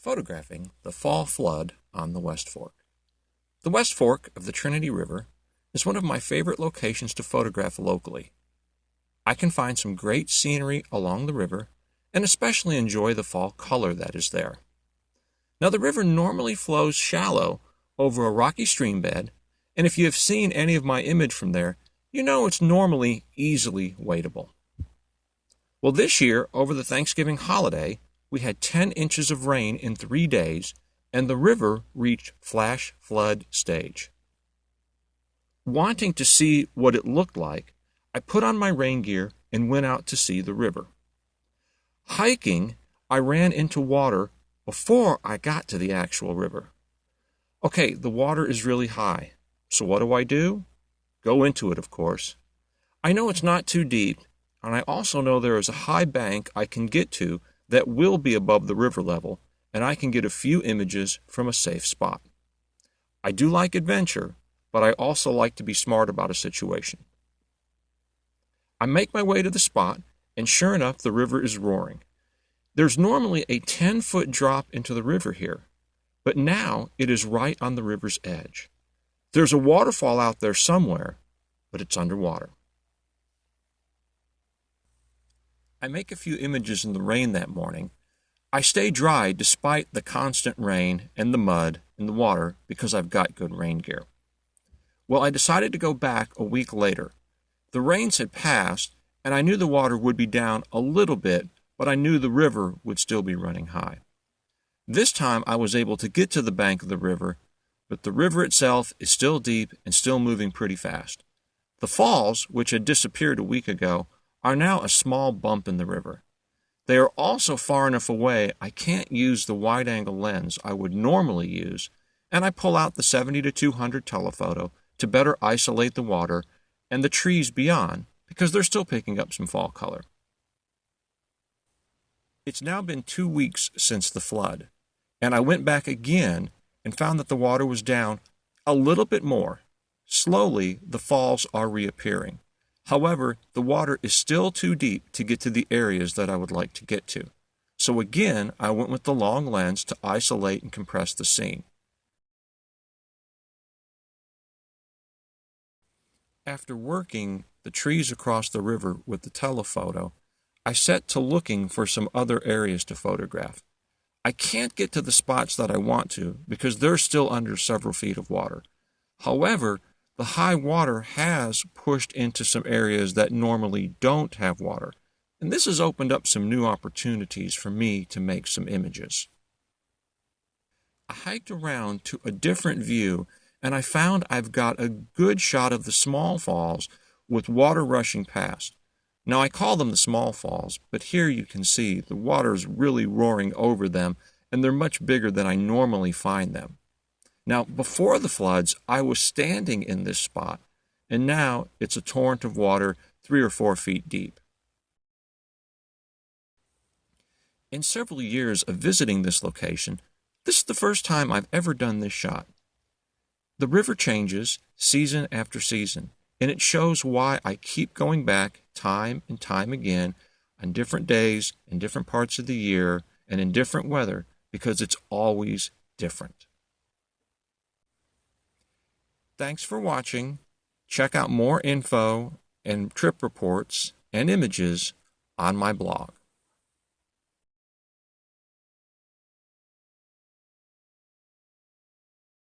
photographing the fall flood on the West Fork. The West Fork of the Trinity River is one of my favorite locations to photograph locally. I can find some great scenery along the river and especially enjoy the fall color that is there. Now, the river normally flows shallow over a rocky stream bed, and if you have seen any of my image from there, you know it's normally easily wadable. Well, this year, over the Thanksgiving holiday, we had 10 inches of rain in 3 days, and the river reached flash flood stage. Wanting to see what it looked like, I put on my rain gear and went out to see the river. Hiking, I ran into water before I got to the actual river. Okay, the water is really high, so what do? Go into it, of course. I know it's not too deep, and I also know there is a high bank I can get to that will be above the river level, and I can get a few images from a safe spot. I do like adventure, but I also like to be smart about a situation. I make my way to the spot, and sure enough, the river is roaring. There's normally a 10-foot drop into the river here, but now it is right on the river's edge. There's a waterfall out there somewhere, but it's underwater. I make a few images in the rain that morning. I stay dry despite the constant rain and the mud and the water because I've got good rain gear. Well, I decided to go back a week later. The rains had passed, and I knew the water would be down a little bit, but I knew the river would still be running high. This time I was able to get to the bank of the river, but the river itself is still deep and still moving pretty fast. The falls, which had disappeared a week ago, are now a small bump in the river. They are also far enough away I can't use the wide-angle lens I would normally use, and I pull out the 70-200 telephoto to better isolate the water and the trees beyond because they're still picking up some fall color. It's now been 2 weeks since the flood, and I went back again and found that the water was down a little bit more. Slowly, the falls are reappearing. However, the water is still too deep to get to the areas that I would like to get to. So again, I went with the long lens to isolate and compress the scene. After working the trees across the river with the telephoto, I set to looking for some other areas to photograph. I can't get to the spots that I want to because they're still under several feet of water. However, the high water has pushed into some areas that normally don't have water, and this has opened up some new opportunities for me to make some images. I hiked around to a different view, and I found I've got a good shot of the small falls with water rushing past. Now, I call them the small falls, but here you can see the water is really roaring over them, and they're much bigger than I normally find them. Now, before the floods, I was standing in this spot, and now it's a torrent of water 3 or 4 feet deep. In several years of visiting this location, this is the first time I've ever done this shot. The river changes season after season, and it shows why I keep going back time and time again on different days, in different parts of the year, and in different weather, because it's always different. Thanks for watching. Check out more info and trip reports and images on my blog.